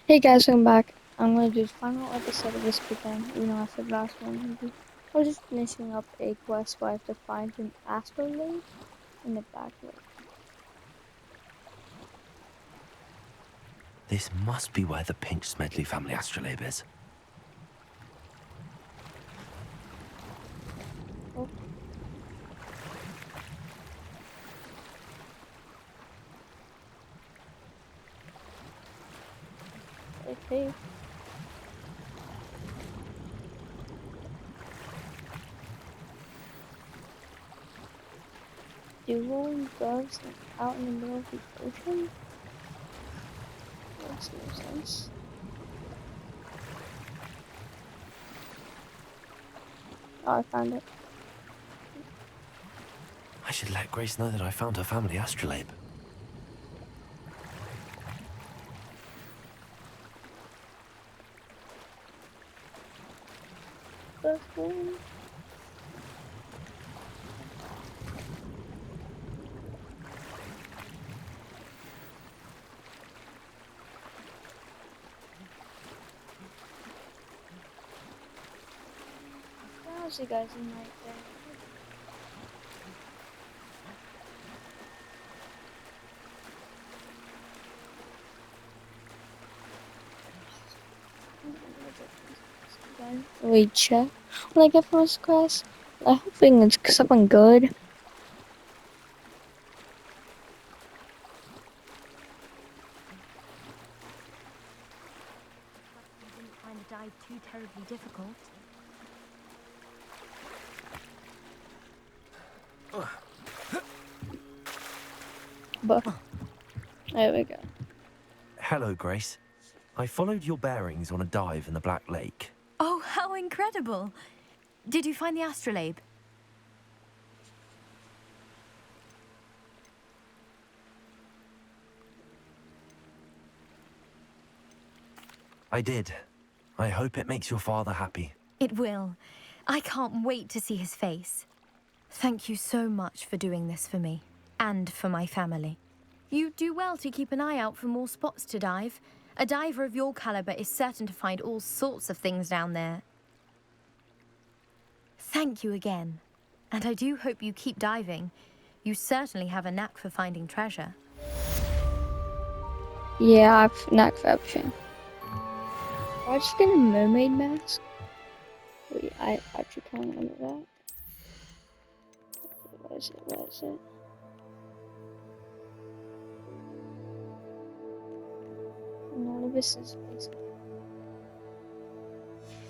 Hey guys, welcome back. I'm gonna do the final episode of this weekend. After the last one, I was just finishing up a quest where I have to find an astrolabe in the back lake. This must be where the Pinch Smedley family astrolabe is. Oh, okay. Dueling doves out in the middle of the ocean? Makes no sense. Oh, I found it. I should let Grace know that I found her family astrolabe. First one. How's you guys in right there? Wait, check. When I get from this quest, I'm hoping it's something good. You didn't find the dive too terribly difficult. But there we go. Hello, Grace. I followed your bearings on a dive in the Black Lake. Oh, how incredible! Did you find the astrolabe? I did. I hope it makes your father happy. It will. I can't wait to see his face. Thank you so much for doing this for me, and for my family. You do well to keep an eye out for more spots to dive. A diver of your caliber is certain to find all sorts of things down there. Thank you again. And I do hope you keep diving. You certainly have a knack for finding treasure. Yeah, I've knack for everything. I just get a mermaid mask. Wait, I actually can't remember that. Where is it? Where is it? None of this is basically.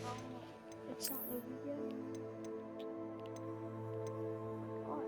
Oh, it's not loaded yet. Oh,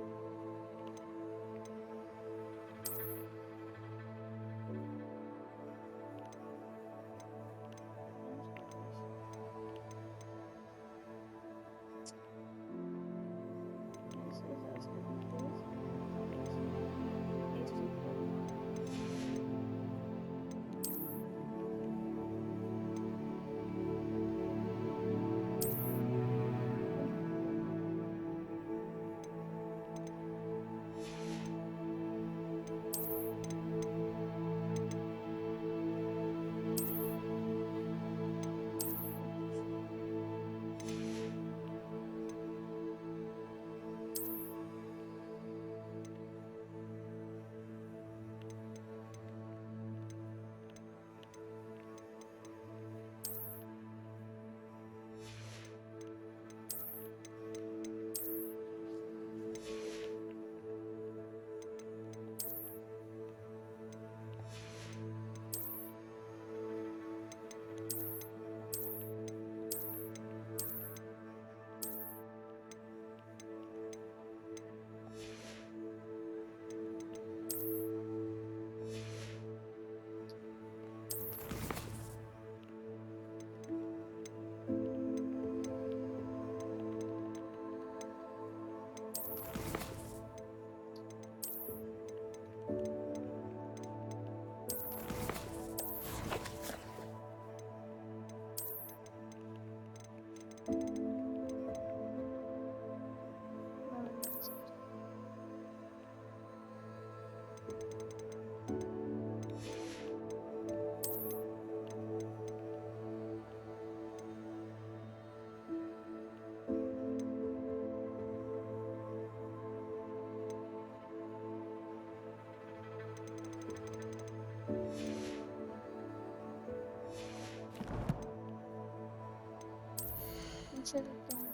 should have done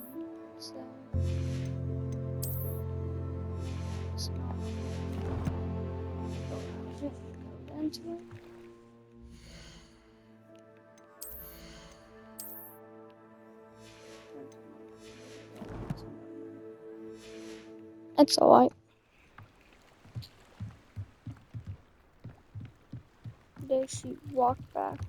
so. It's not. Go into it. It's alright. There she walked back.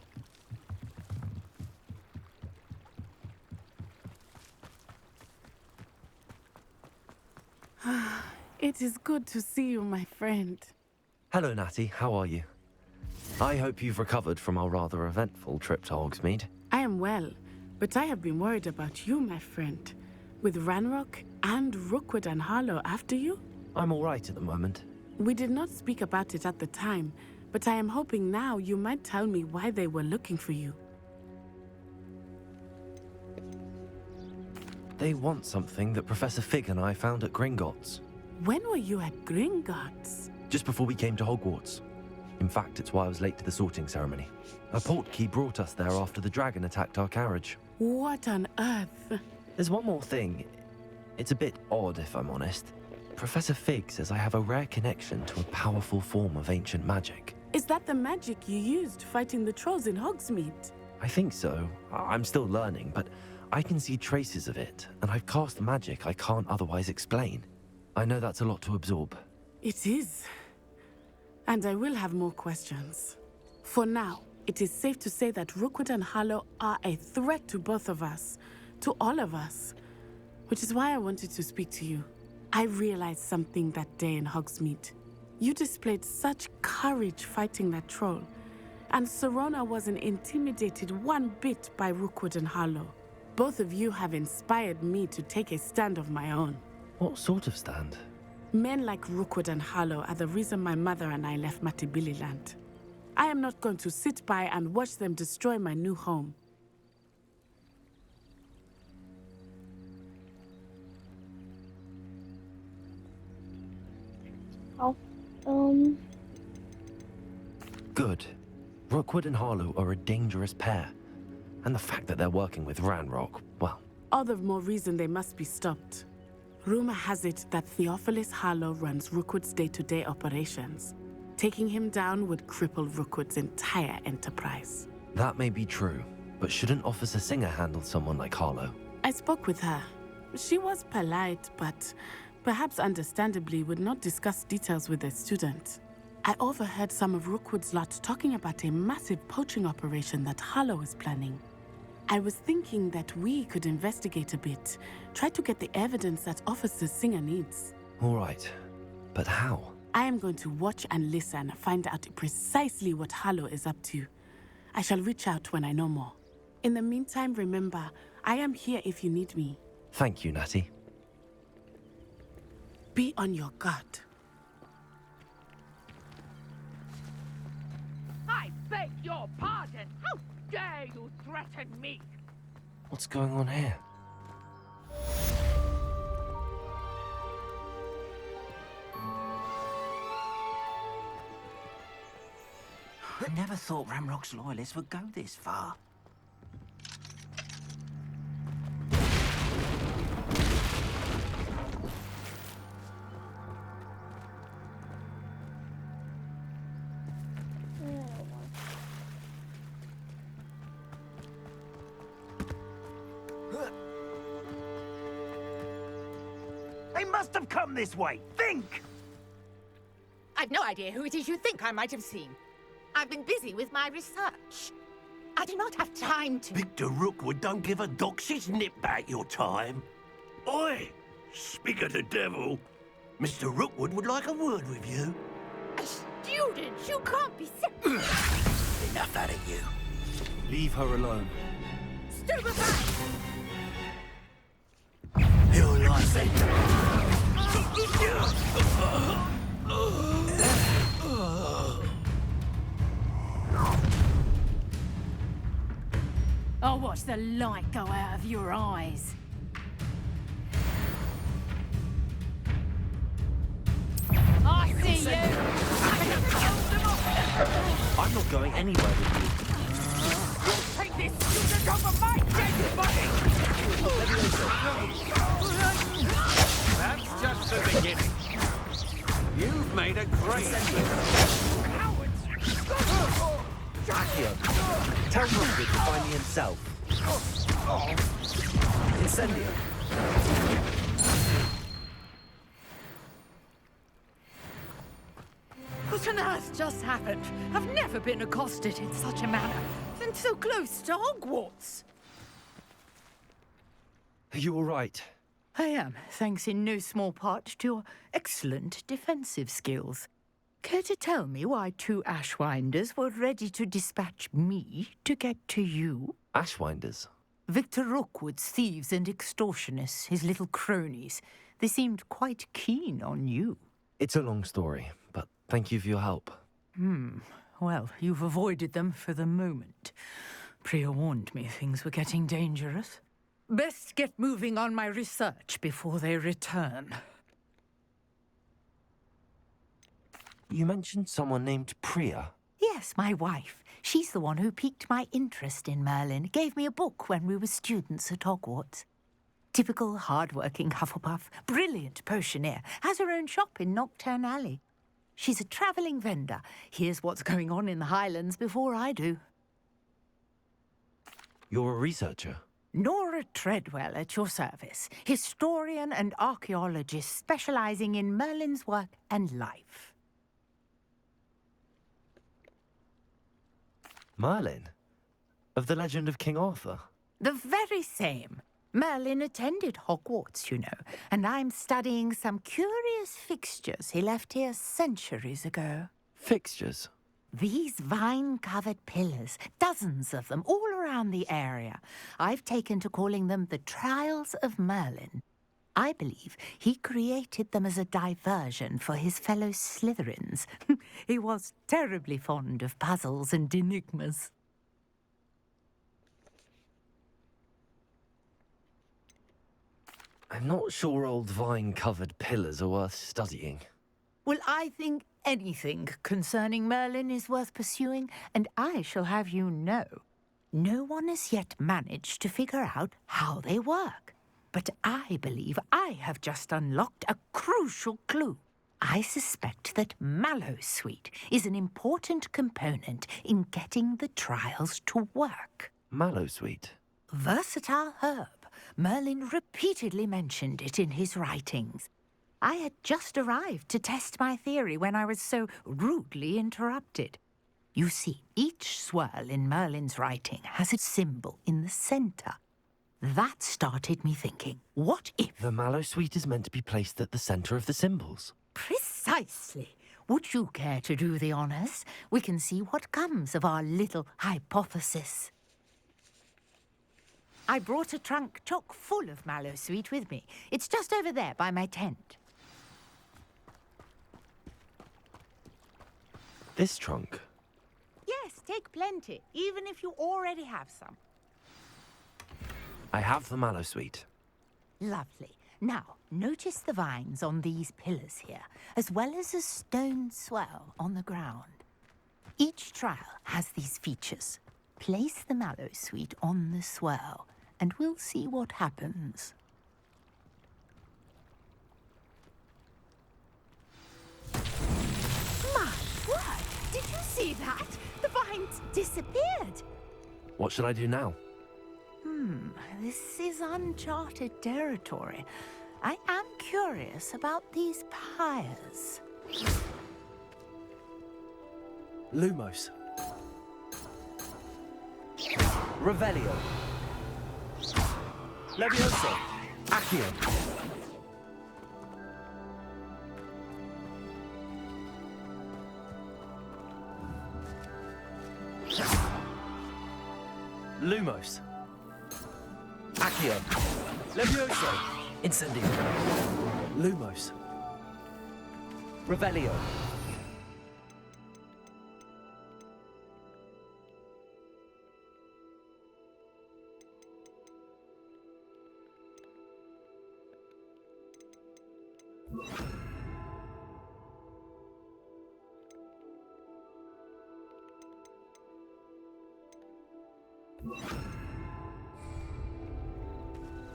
It is good to see you, my friend. Hello, Natty. How are you? I hope you've recovered from our rather eventful trip to Hogsmeade. I am well, but I have been worried about you, my friend. With Ranrock and Rookwood and Harlow after you? I'm all right at the moment. We did not speak about it at the time, but I am hoping now you might tell me why they were looking for you. They want something that Professor Fig and I found at Gringotts. When were you at Gringotts? Just before we came to Hogwarts. In fact, it's why I was late to the sorting ceremony. A portkey brought us there after the dragon attacked our carriage. What on earth? There's one more thing. It's a bit odd, if I'm honest. Professor Fig says I have a rare connection to a powerful form of ancient magic. Is that the magic you used fighting the trolls in Hogsmeade? I think so. I'm still learning, but I can see traces of it, and I've cast magic I can't otherwise explain. I know that's a lot to absorb. It is. And I will have more questions. For now, it is safe to say that Rookwood and Harlow are a threat to both of us, to all of us, which is why I wanted to speak to you. I realized something that day in Hogsmeade. You displayed such courage fighting that troll, and Serona wasn't intimidated one bit by Rookwood and Harlow. Both of you have inspired me to take a stand of my own. What sort of stand? Men like Rookwood and Harlow are the reason my mother and I left Matabeleland. I am not going to sit by and watch them destroy my new home. Oh, Good. Rookwood and Harlow are a dangerous pair. And the fact that they're working with Ranrock, well... All the more reason they must be stopped. Rumor has it that Theophilus Harlow runs Rookwood's day-to-day operations. Taking him down would cripple Rookwood's entire enterprise. That may be true, but shouldn't Officer Singer handle someone like Harlow? I spoke with her. She was polite, but perhaps understandably would not discuss details with a student. I overheard some of Rookwood's lot talking about a massive poaching operation that Harlow is planning. I was thinking that we could investigate a bit, try to get the evidence that Officer Singer needs. All right, but how? I am going to watch and listen, find out precisely what Harlow is up to. I shall reach out when I know more. In the meantime, remember, I am here if you need me. Thank you, Natty. Be on your guard. I beg your pardon! How dare you threaten me? What's going on here? I never thought Ramrock's loyalists would go this far. They must have come this way. Think! I've no idea who it is you think I might have seen. I've been busy with my research. I do not have time to... Victor Rookwood don't give a doxy's nip back your time. Oi! Speak of the devil. Mr. Rookwood would like a word with you. A student! You can't be Enough out of you. Leave her alone. Stupefy! You're like it. I'll watch the light go out of your eyes. I see you! I'm not going anywhere with you. Take This shouldn't over my dead body! That's just the beginning. You've made a great Accio, tell Rookwood to find me himself. Incendio. What on earth just happened? I've never been accosted in such a manner. And so close to Hogwarts. Are you all right? I am, thanks in no small part to your excellent defensive skills. Care to tell me why two Ashwinders were ready to dispatch me to get to you? Ashwinders? Victor Rookwood's thieves and extortionists, his little cronies. They seemed quite keen on you. It's a long story, but thank you for your help. Well, you've avoided them for the moment. Priya warned me things were getting dangerous. Best get moving on my research before they return. You mentioned someone named Priya. Yes, my wife. She's the one who piqued my interest in Merlin. Gave me a book when we were students at Hogwarts. Typical hard-working Hufflepuff, brilliant potioneer, has her own shop in Knockturn Alley. She's a travelling vendor. Hears what's going on in the Highlands before I do. You're a researcher? Nora Treadwell at your service, historian and archaeologist specialising in Merlin's work and life. Merlin? Of the legend of King Arthur? The very same. Merlin attended Hogwarts, you know, and I'm studying some curious fixtures he left here centuries ago. Fixtures? These vine-covered pillars, dozens of them, all around the area. I've taken to calling them the Trials of Merlin. I believe he created them as a diversion for his fellow Slytherins. He was terribly fond of puzzles and enigmas. I'm not sure old vine-covered pillars are worth studying. Well, I think anything concerning Merlin is worth pursuing, and I shall have you know, no one has yet managed to figure out how they work. But I believe I have just unlocked a crucial clue. I suspect that Mallowsweet is an important component in getting the trials to work. Mallowsweet? Versatile herb. Merlin repeatedly mentioned it in his writings. I had just arrived to test my theory when I was so rudely interrupted. You see, each swirl in Merlin's writing has a symbol in the centre. That started me thinking, what if... The Mallowsweet is meant to be placed at the centre of the symbols. Precisely. Would you care to do the honours? We can see what comes of our little hypothesis. I brought a trunk chock full of Mallowsweet with me. It's just over there by my tent. This trunk? Yes, take plenty, even if you already have some. I have the Mallowsweet. Lovely. Now, notice the vines on these pillars here, as well as a stone swell on the ground. Each trial has these features. Place the Mallowsweet on the swell, and we'll see what happens. My word! Did you see that? The vines disappeared. What should I do now? This is uncharted territory. I am curious about these pyres. Lumos. Revelio. Levioso. Accio. Lumos. Accio. Levioso. Incendio. Lumos. Revelio.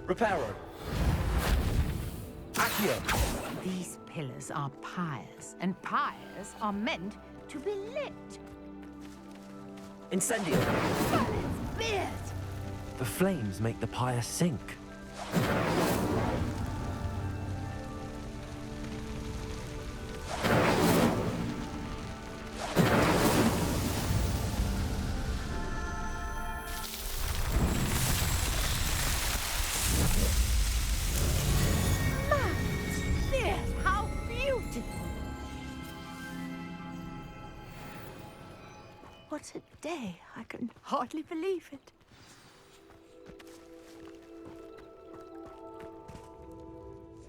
Reparo. Accio. These pillars are pyres, and pyres are meant to be lit. Incendio. Beard! The flames make the pyre sink. Beard, how beautiful! What a day. I can hardly believe it.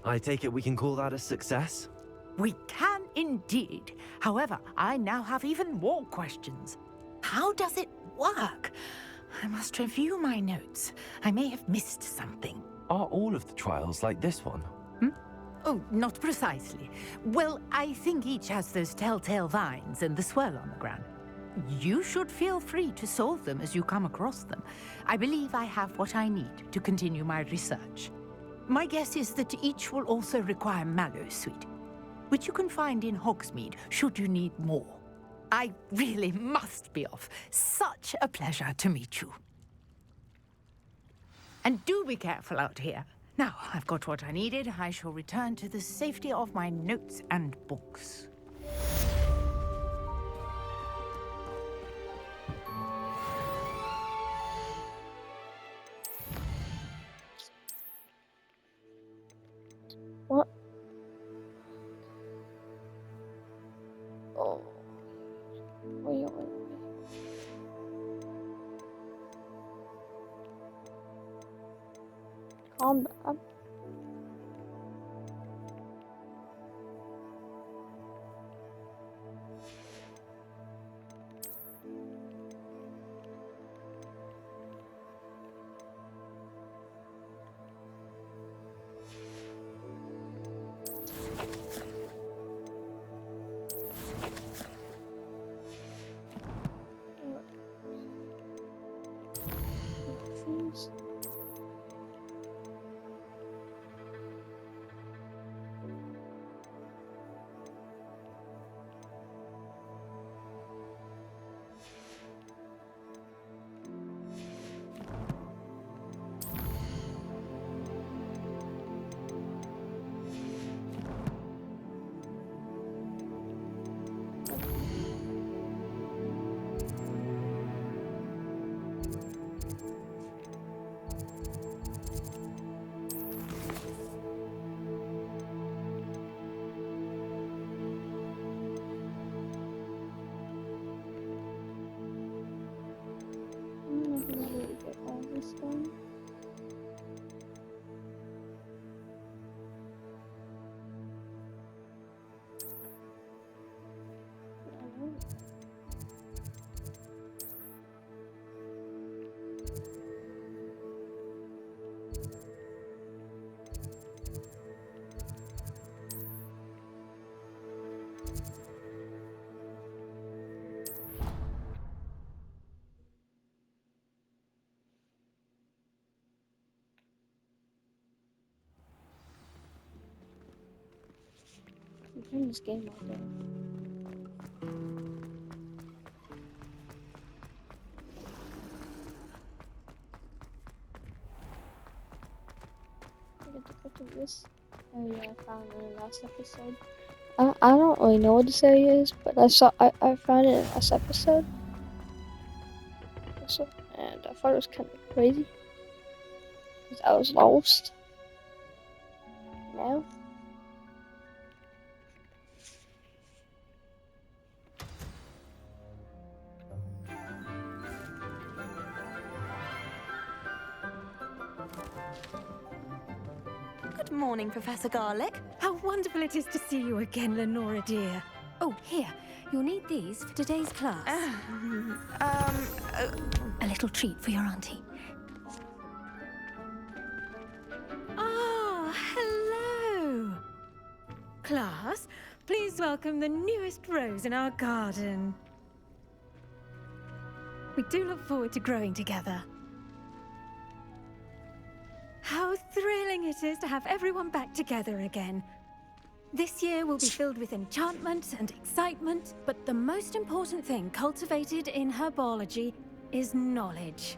I take it we can call that a success? We can indeed. However, I now have even more questions. How does it work? I must review my notes. I may have missed something. Are all of the trials like this one? Oh, not precisely. Well, I think each has those telltale vines and the swirl on the ground. You should feel free to solve them as you come across them. I believe I have what I need to continue my research. My guess is that each will also require mallow sweet, which you can find in Hogsmeade should you need more. I really must be off. Such a pleasure to meet you. And do be careful out here. Now, I've got what I needed. I shall return to the safety of my notes and books. What? Oh. Wait. Calm down. Please. I'm not gonna really get all this done. I know. I'm playing this game all day. I get to go to this area I found in the last episode. I don't really know what this area is, but I found it in the last episode. Also, and I thought it was kind of crazy. Because I was lost. Now. Good morning, Professor Garlick. How wonderful it is to see you again, Lenora dear. Oh, here. You'll need these for today's class. A little treat for your auntie. Ah, hello. Class, please welcome the newest rose in our garden. We do look forward to growing together. How thrilling it is to have everyone back together again. This year will be filled with enchantment and excitement, but the most important thing cultivated in herbology is knowledge.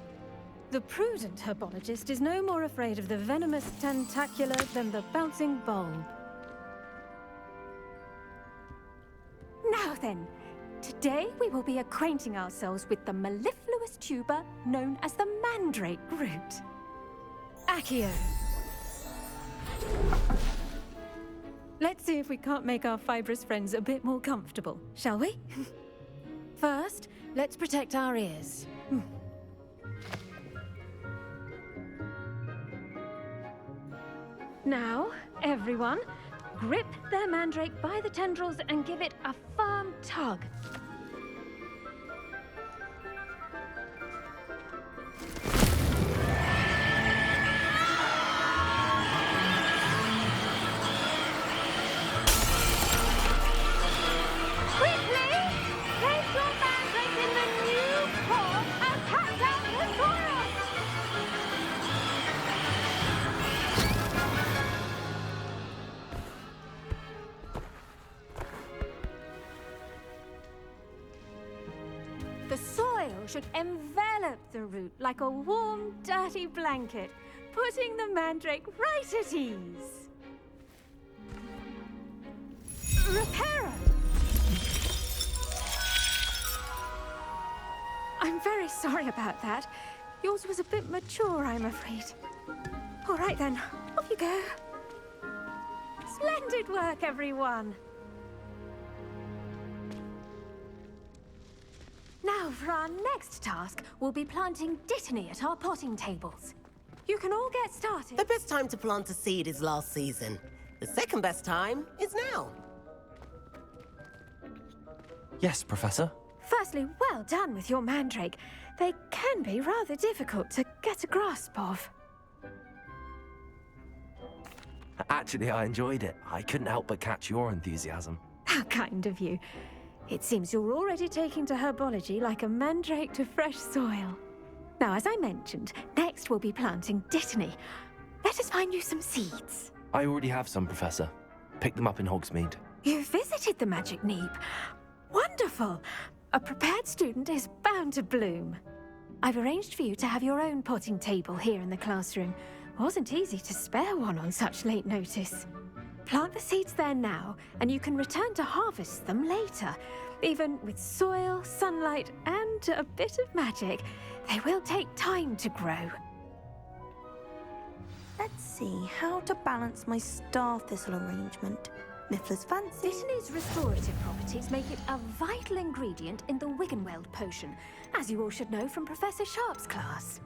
The prudent herbologist is no more afraid of the venomous tentacula than the bouncing bulb. Now then, today we will be acquainting ourselves with the mellifluous tuber known as the Mandrake root. Accio. Let's see if we can't make our fibrous friends a bit more comfortable, shall we? First, let's protect our ears. Now, everyone, grip their mandrake by the tendrils and give it a firm tug. Quickly! Place your mandrake in the new pot and cut down the soil! The soil should envelop the root like a warm, dirty blanket, putting the mandrake right at ease. Reparo! I'm very sorry about that. Yours was a bit mature, I'm afraid. All right then, off you go. Splendid work, everyone. Now, for our next task, we'll be planting dittany at our potting tables. You can all get started. The best time to plant a seed is last season. The second best time is now. Yes, Professor. Firstly, well done with your mandrake. They can be rather difficult to get a grasp of. Actually, I enjoyed it. I couldn't help but catch your enthusiasm. How kind of you. It seems you're already taking to herbology like a mandrake to fresh soil. Now, as I mentioned, next we'll be planting dittany. Let us find you some seeds. I already have some, Professor. Picked them up in Hogsmeade. You visited the Magic Neep. Wonderful! A prepared student is bound to bloom. I've arranged for you to have your own potting table here in the classroom. Wasn't easy to spare one on such late notice. Plant the seeds there now, and you can return to harvest them later. Even with soil, sunlight, and a bit of magic, they will take time to grow. Let's see how to balance my star thistle arrangement. Mifflin's fancy. Dittany's restorative properties make it a vital ingredient in the Wiggenweld potion, as you all should know from Professor Sharp's class.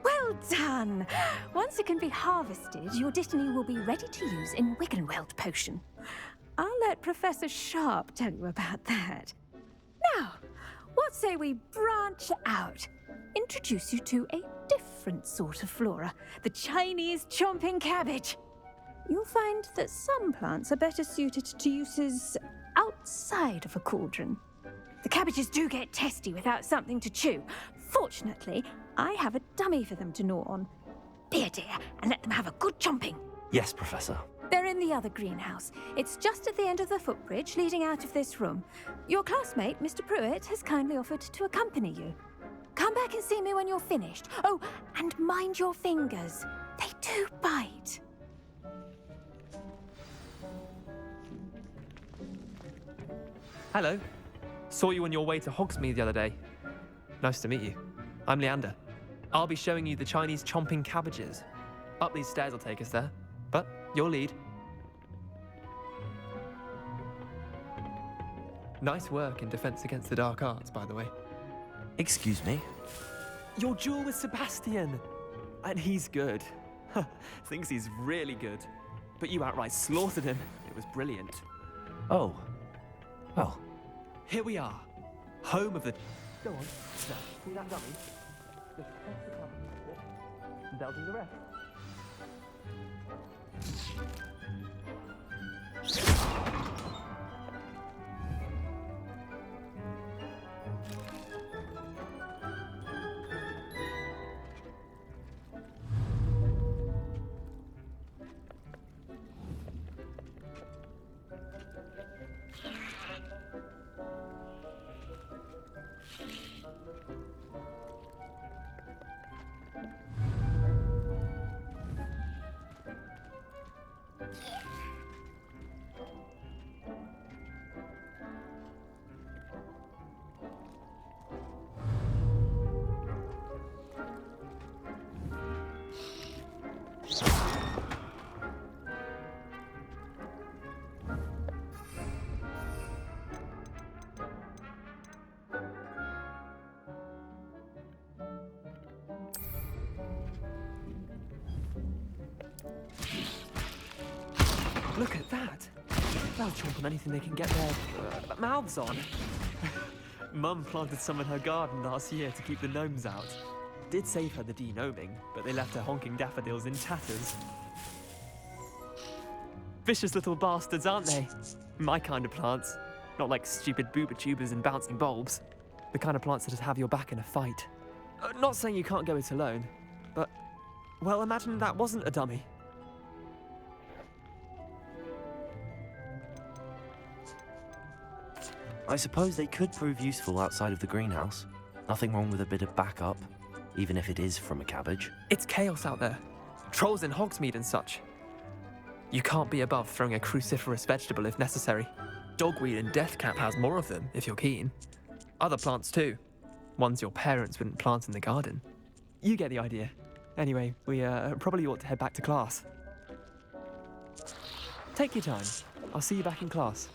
Well done! Once it can be harvested, your dittany will be ready to use in Wiggenweld potion. I'll let Professor Sharp tell you about that. Now, what say we branch out? Introduce you to a different sort of flora, the Chinese chomping cabbage. You'll find that some plants are better suited to uses outside of a cauldron. The cabbages do get testy without something to chew. Fortunately, I have a dummy for them to gnaw on. Be a dear and let them have a good chomping. Yes, Professor. They're in the other greenhouse. It's just at the end of the footbridge leading out of this room. Your classmate, Mr. Pruitt, has kindly offered to accompany you. Come back and see me when you're finished. Oh, and mind your fingers. They do bite. Hello. Saw you on your way to Hogsmeade the other day. Nice to meet you. I'm Leander. I'll be showing you the Chinese chomping cabbages. Up these stairs will take us there, but your lead. Nice work in Defense Against the Dark Arts, by the way. Excuse me? Your duel with Sebastian! And he's good. Thinks he's really good. But you outright slaughtered him. It was brilliant. Oh. Well. Here we are. Home of the... Go on. Now, see that dummy? Just press the button. they'll do the rest. Look at that! They'll chomp on anything they can get their mouths on. Mum planted some in her garden last year to keep the gnomes out. Did save her the denoming, but they left her honking daffodils in tatters. Vicious little bastards, aren't they? My kind of plants. Not like stupid booba tubers and bouncing bulbs. The kind of plants that'd have your back in a fight. Not saying you can't go it alone, but... well, imagine that wasn't a dummy. I suppose they could prove useful outside of the greenhouse. Nothing wrong with a bit of backup, even if it is from a cabbage. It's chaos out there. Trolls in Hogsmeade and such. You can't be above throwing a cruciferous vegetable if necessary. Dogweed and deathcap has more of them, if you're keen. Other plants too. Ones your parents wouldn't plant in the garden. You get the idea. Anyway, we probably ought to head back to class. Take your time. I'll see you back in class.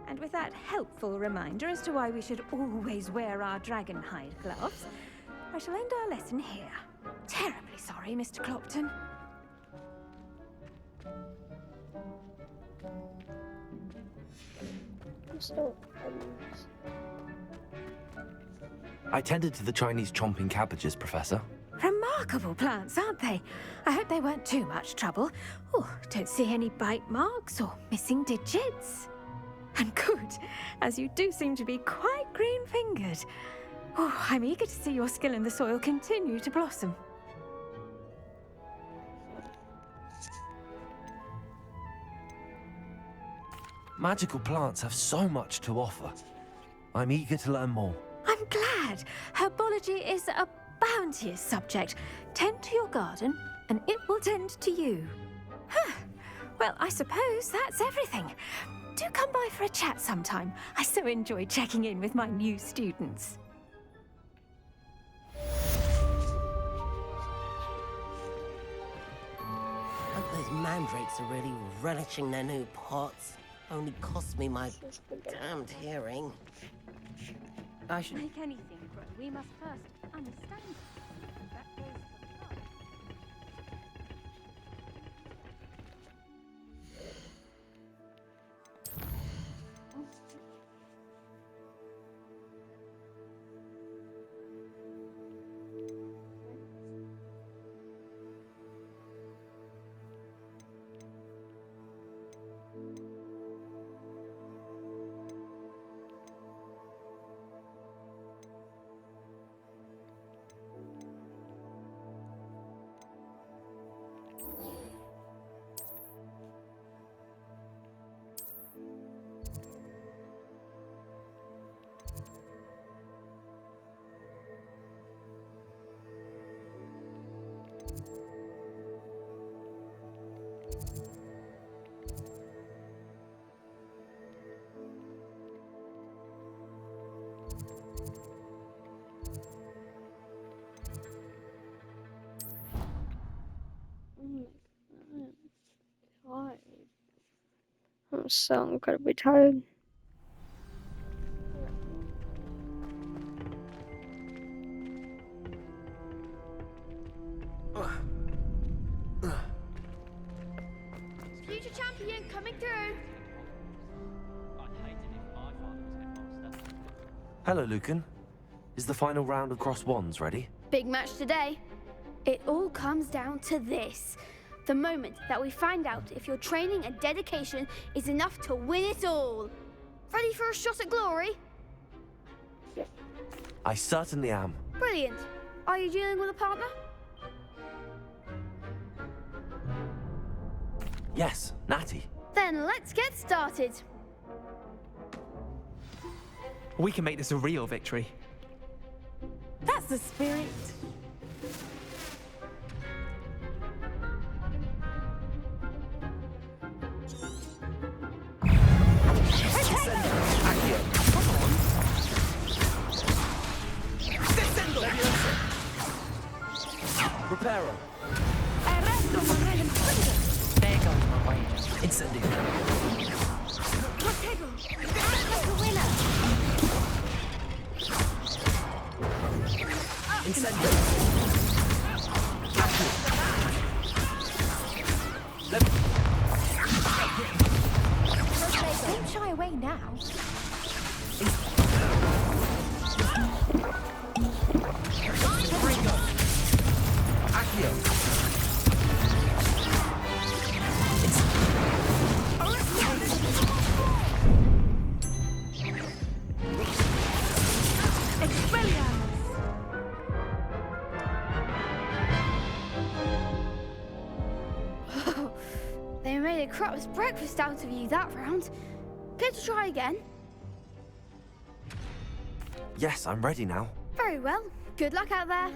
And with that helpful reminder as to why we should always wear our dragonhide gloves, I shall end our lesson here. Terribly sorry, Mr. Clopton. I tended to the Chinese chomping cabbages, Professor. Remarkable plants, aren't they? I hope they weren't too much trouble. Oh, don't see any bite marks or missing digits. And good, as you do seem to be quite green-fingered. Oh, I'm eager to see your skill in the soil continue to blossom. Magical plants have so much to offer. I'm eager to learn more. I'm glad. Herbology is a bounteous subject. Tend to your garden, and it will tend to you. Huh. Well, I suppose that's everything. Do come by for a chat sometime. I so enjoy checking in with my new students. Hope those mandrakes are really relishing their new pots. Only cost me my damned hearing. I should make anything grow. We must first understand it. That goes for love. I'm so incredibly tired. coming through. Hello, Lucan. Is the final round of cross wands ready? Big match today. It all comes down to this. The moment that we find out if your training and dedication is enough to win it all. Ready for a shot at glory? I certainly am. Brilliant. Are you dealing with a partner? Yes, Natty. Then let's get started. We can make this a real victory. That's the spirit. Reparo. There goes my wager. Incendio. Incendio. Don't shy away now. Accio. They made a crap's breakfast out of you that round. Care to try again? Yes, I'm ready now. Very well. Good luck out there.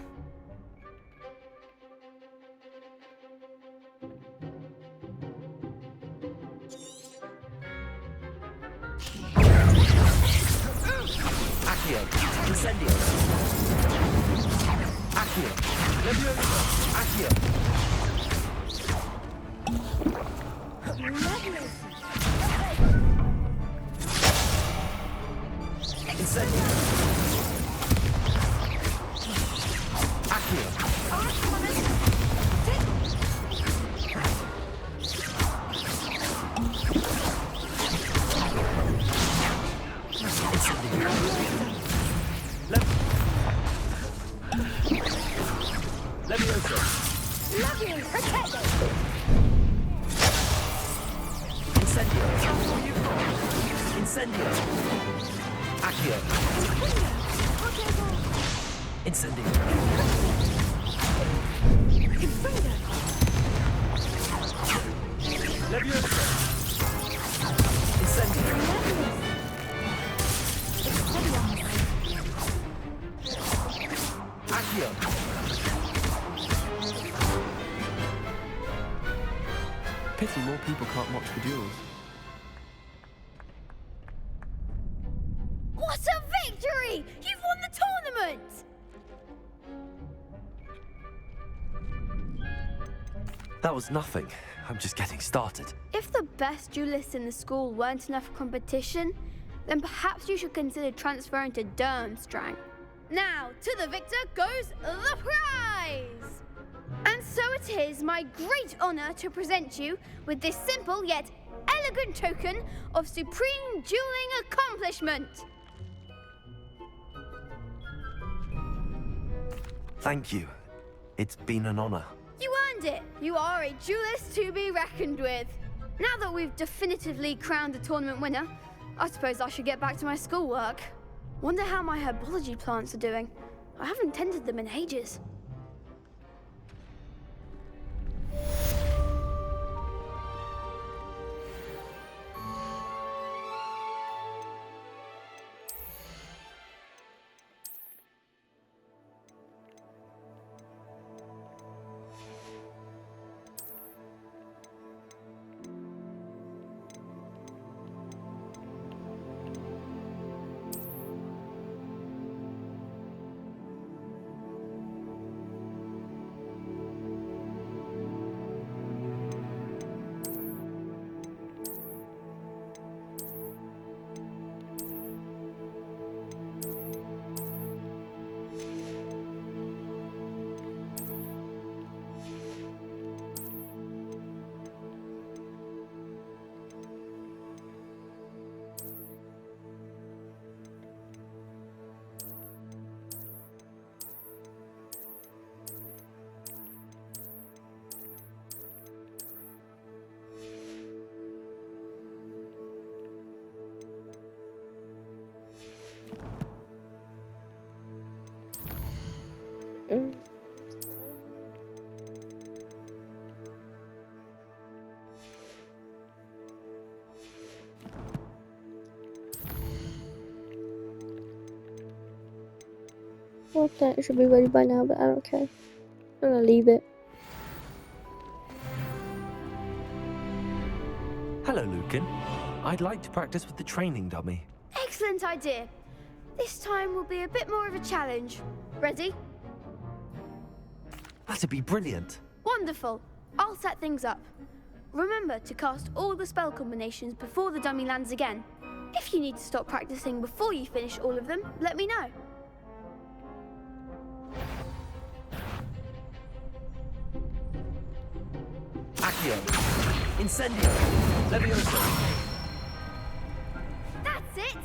Accio. Incendio. Accio. Levioso. Accio. Incendio. Accio. Levioso. Incendio. Incendio. Accio. Incendio. Levioso. Incendio. Accio. Pity more people can't watch the duels. What a victory! You've won the tournament! That was nothing. I'm just getting started. If the best duelists in the school weren't enough for competition, then perhaps you should consider transferring to Durmstrang. Now, to the victor goes the prize! And so it is my great honor to present you with this simple yet elegant token of supreme dueling accomplishment. Thank you. It's been an honor. You earned it. You are a duelist to be reckoned with. Now that we've definitively crowned the tournament winner, I suppose I should get back to my schoolwork. Wonder how my herbology plants are doing. I haven't tended them in ages. Well, that should be ready by now, but I don't care. I'm gonna leave it. Hello, Lucan. I'd like to practice with the training dummy. Excellent idea. This time will be a bit more of a challenge. Ready? That'd be brilliant. Wonderful. I'll set things up. Remember to cast all the spell combinations before the dummy lands again. If you need to stop practicing before you finish all of them, let me know. Accio. Incendio. Levioso. That's it!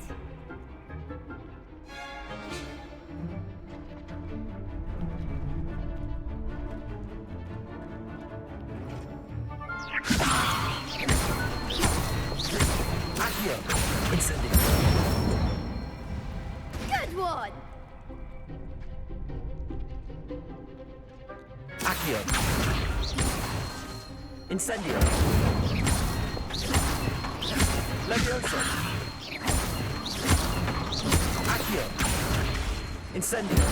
Accio. Incendio. Good one! Accio. Incendio. Levioso. Accio. Incendio.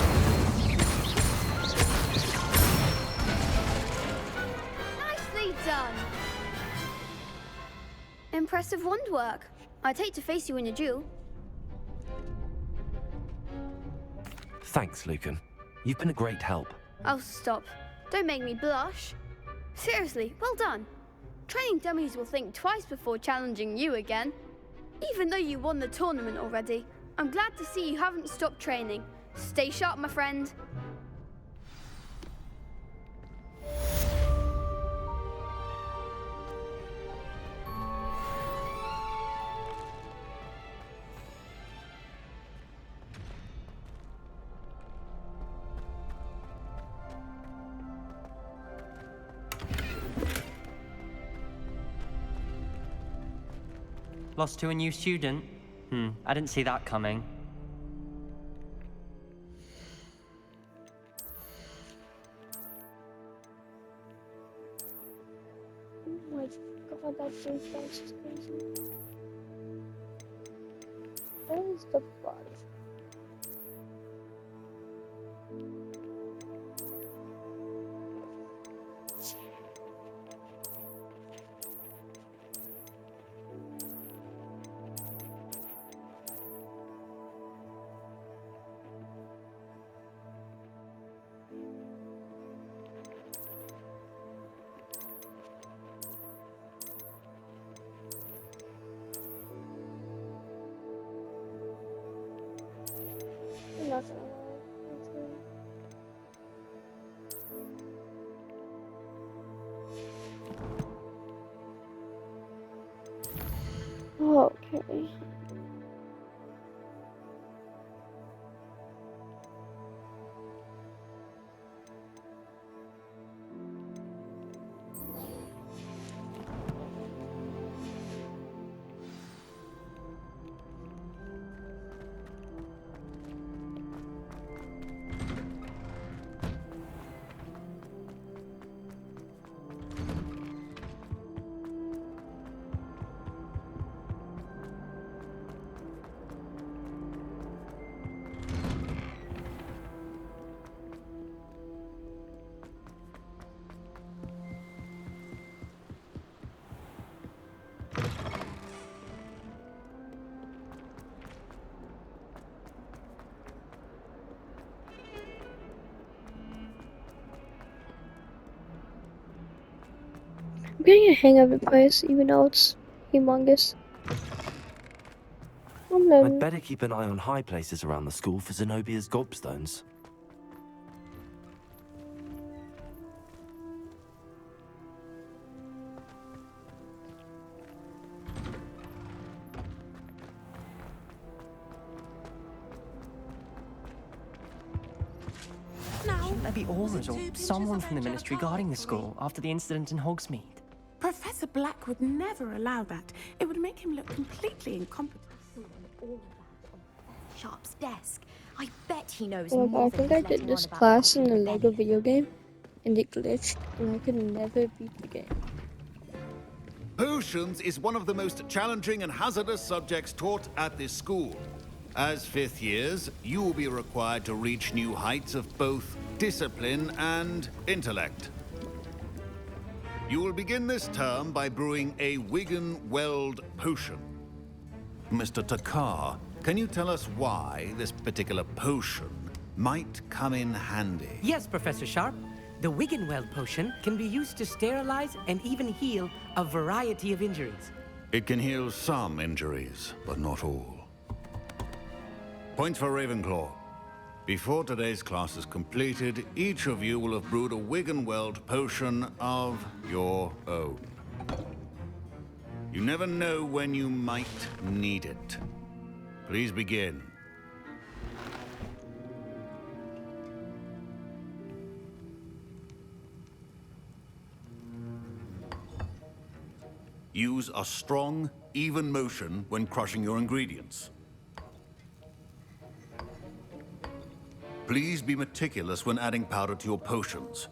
Nicely done! Impressive wand work. I'd hate to face you in a duel. Thanks, Lucan. You've been a great help. Oh, stop. Don't make me blush. Seriously, well done. Training dummies will think twice before challenging you again. Even though you won the tournament already, I'm glad to see you haven't stopped training. Stay sharp, my friend. Lost to a new student? I didn't see that coming. Oh my god, that defense is crazy. Where is the bug? Nothing. Okay. I'm getting a hang of the place, even though it's humongous. I'd better keep an eye on high places around the school for Zenobia's gobstones. Shouldn't there be aurors or someone from the ministry guarding the school after the incident in Hogsmeade? Professor Black would never allow that. It would make him look completely incompetent. Sharp's desk. I bet he knows Well, more I than think I he's letting did on this about class in Hogsmeade a Lego Rebellion. video game, and it glitched, and I could never beat the game. Potions is one of the most challenging and hazardous subjects taught at this school. As fifth years, you will be required to reach new heights of both discipline and intellect. You will begin this term by brewing a Wigan-Weld potion. Mr. Takar, can you tell us why this particular potion might come in handy? Yes, Professor Sharp. The Wigan-Weld potion can be used to sterilize and even heal a variety of injuries. It can heal some injuries, but not all. Points for Ravenclaw. Before today's class is completed, each of you will have brewed a Wigan-Weld potion of your own. You never know when you might need it. Please begin. Use a strong, even motion when crushing your ingredients. Please be meticulous when adding powder to your potions.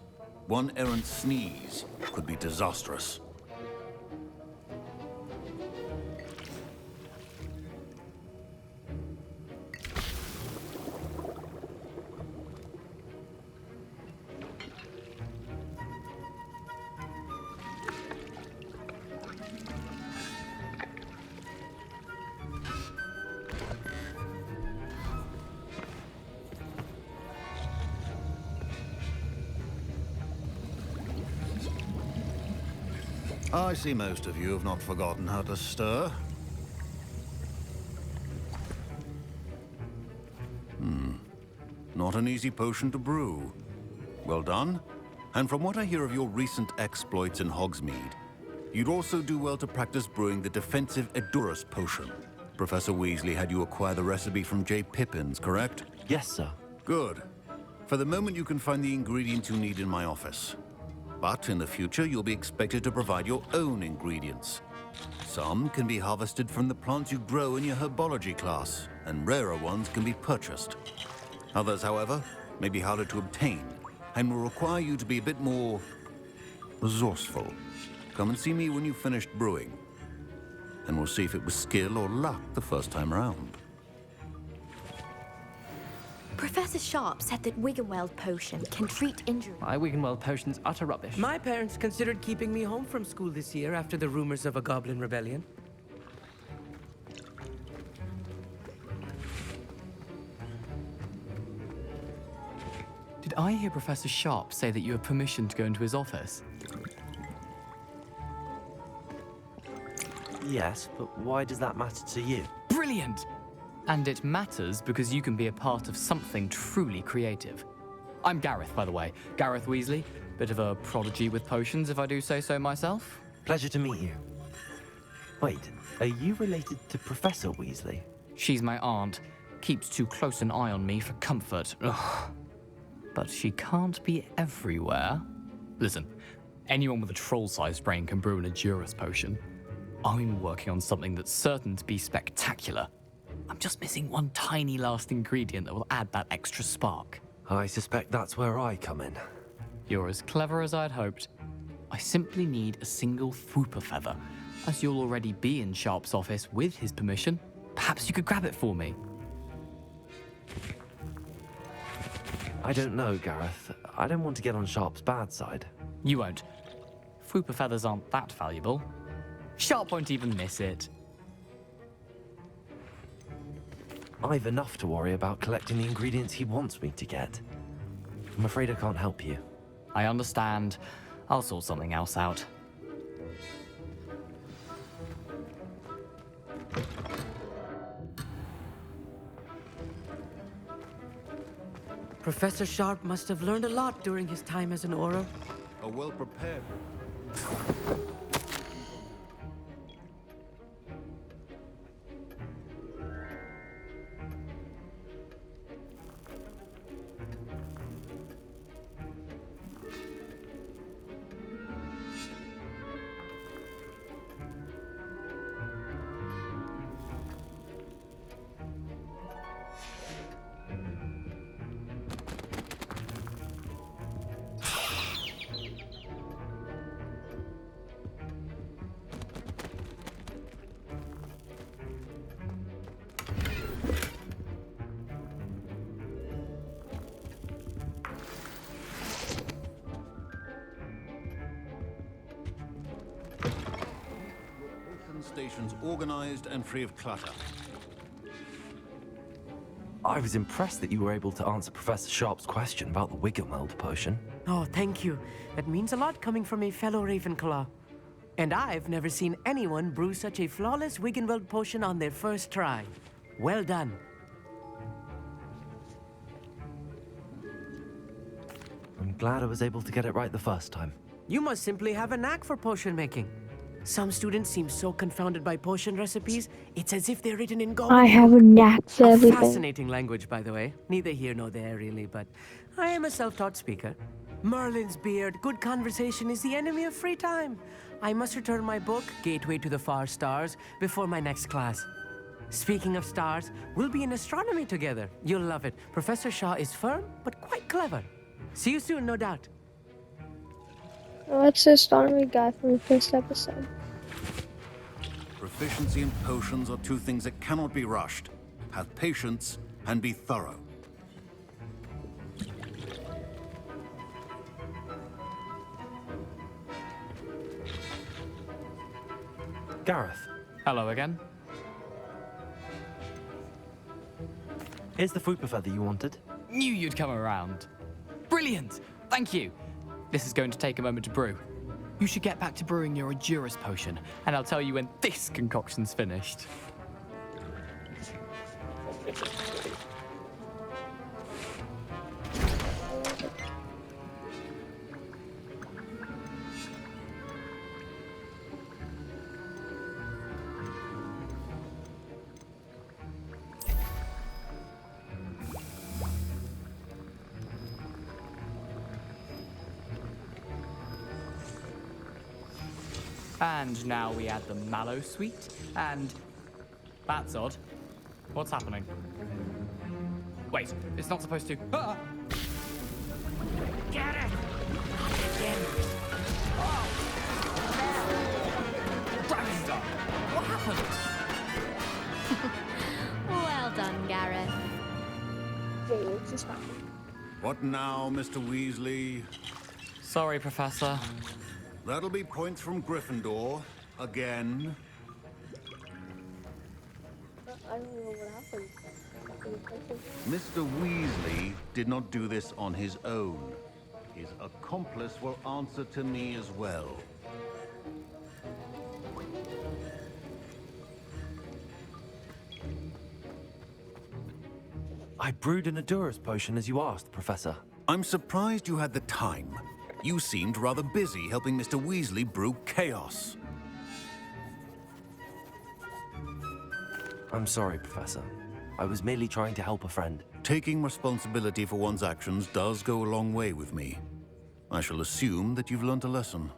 One errant sneeze could be disastrous. I see most of you have not forgotten how to stir. Not an easy potion to brew. Well done. And from what I hear of your recent exploits in Hogsmeade, you'd also do well to practice brewing the defensive Edurus potion. Professor Weasley had you acquire the recipe from J. Pippins, correct? Yes, sir. Good. For the moment, you can find the ingredients you need in my office. But in the future, you'll be expected to provide your own ingredients. Some can be harvested from the plants you grow in your herbology class, and rarer ones can be purchased. Others, however, may be harder to obtain, and will require you to be a bit more resourceful. Come and see me when you've finished brewing, and we'll see if it was skill or luck the first time around. Professor Sharp said that Wigan-Weld potion can treat injury. My Wigan-Weld potion's utter rubbish. My parents considered keeping me home from school this year after the rumors of a goblin rebellion. Did I hear Professor Sharp say that you have permission to go into his office? Yes, but why does that matter to you? Brilliant! And it matters because you can be a part of something truly creative. I'm Gareth, by the way. Gareth Weasley. Bit of a prodigy with potions, if I do say so myself. Pleasure to meet you. Wait, are you related to Professor Weasley? She's my aunt. Keeps too close an eye on me for comfort. Ugh. But she can't be everywhere. Listen, anyone with a troll-sized brain can brew an Edurus potion. I'm working on something that's certain to be spectacular. I'm just missing one tiny last ingredient that will add that extra spark. I suspect that's where I come in. You're as clever as I'd hoped. I simply need a single Fwooper feather. As you'll already be in Sharp's office with his permission, perhaps you could grab it for me. I don't know, Gareth. I don't want to get on Sharp's bad side. You won't. Fwooper feathers aren't that valuable. Sharp won't even miss it. I've enough to worry about collecting the ingredients he wants me to get. I'm afraid I can't help you. I understand. I'll sort something else out. Professor Sharp must have learned a lot during his time as an Auror. A well-prepared... stations organized and free of clutter. I was impressed that you were able to answer Professor Sharp's question about the Wiggenweld potion. Oh, thank you. That means a lot coming from a fellow Ravenclaw. And I've never seen anyone brew such a flawless Wiggenweld potion on their first try. Well done. I'm glad I was able to get it right the first time. You must simply have a knack for potion making. Some students seem so confounded by potion recipes, it's as if they're written in gold. I have a knack for everything. Fascinating language, by the way. Neither here nor there, really, but I am a self-taught speaker. Merlin's beard, good conversation is the enemy of free time. I must return my book, Gateway to the Far Stars, before my next class. Speaking of stars, we'll be in astronomy together. You'll love it. Professor Shaw is firm, but quite clever. See you soon, no doubt. What's the astronomy guy from the first episode? Proficiency and potions are two things that cannot be rushed. Have patience and be thorough. Gareth. Hello again. Here's the fruit buffet that you wanted. Knew you'd come around. Brilliant! Thank you. This is going to take a moment to brew. You should get back to brewing your Endurus potion, and I'll tell you when this concoction's finished. And now we add the mallow sweet, and... That's odd. What's happening? Wait, it's not supposed to... Ah! Get it! Again. Dragon's done! What happened? Well done, Gareth. What now, Mr. Weasley? Sorry, Professor. That'll be points from Gryffindor. Again. I don't know what happened. Mr. Weasley did not do this on his own. His accomplice will answer to me as well. I brewed an Endurus potion as you asked, Professor. I'm surprised you had the time. You seemed rather busy helping Mr. Weasley brew chaos. I'm sorry, Professor. I was merely trying to help a friend. Taking responsibility for one's actions does go a long way with me. I shall assume that you've learnt a lesson.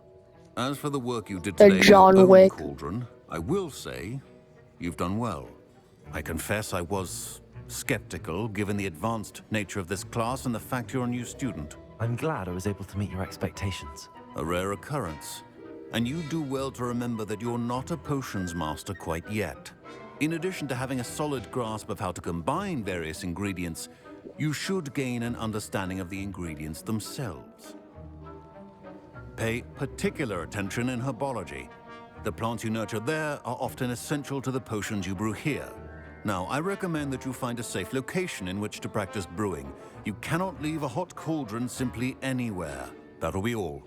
As for the work you did today in your own cauldron, I will say you've done well. I confess I was skeptical given the advanced nature of this class and the fact you're a new student. I'm glad I was able to meet your expectations. A rare occurrence. And you do well to remember that you're not a potions master quite yet. In addition to having a solid grasp of how to combine various ingredients, you should gain an understanding of the ingredients themselves. Pay particular attention in herbology. The plants you nurture there are often essential to the potions you brew here. Now, I recommend that you find a safe location in which to practice brewing. You cannot leave a hot cauldron simply anywhere. That'll be all.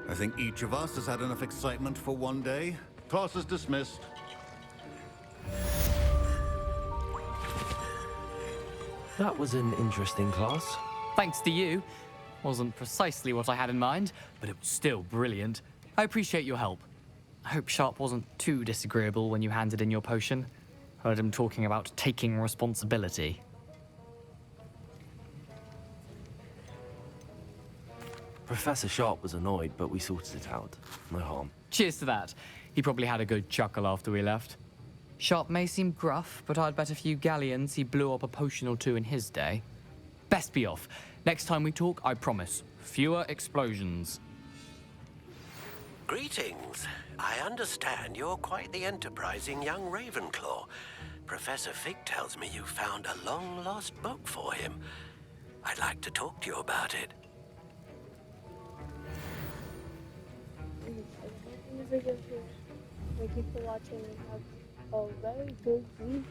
I think each of us has had enough excitement for one day. Class is dismissed. That was an interesting class. Thanks to you. Wasn't precisely what I had in mind, but it was still brilliant. I appreciate your help. I hope Sharp wasn't too disagreeable when you handed in your potion. Heard him talking about taking responsibility. Professor Sharp was annoyed, but we sorted it out. No harm. Cheers to that. He probably had a good chuckle after we left. Sharp may seem gruff, but I'd bet a few galleons he blew up a potion or two in his day. Best be off. Next time we talk, I promise, fewer explosions. Greetings. I understand you're quite the enterprising young Ravenclaw. Professor Fig tells me you found a long-lost book for him. I'd like to talk to you about it. video here. Thank you for watching and have a very good week.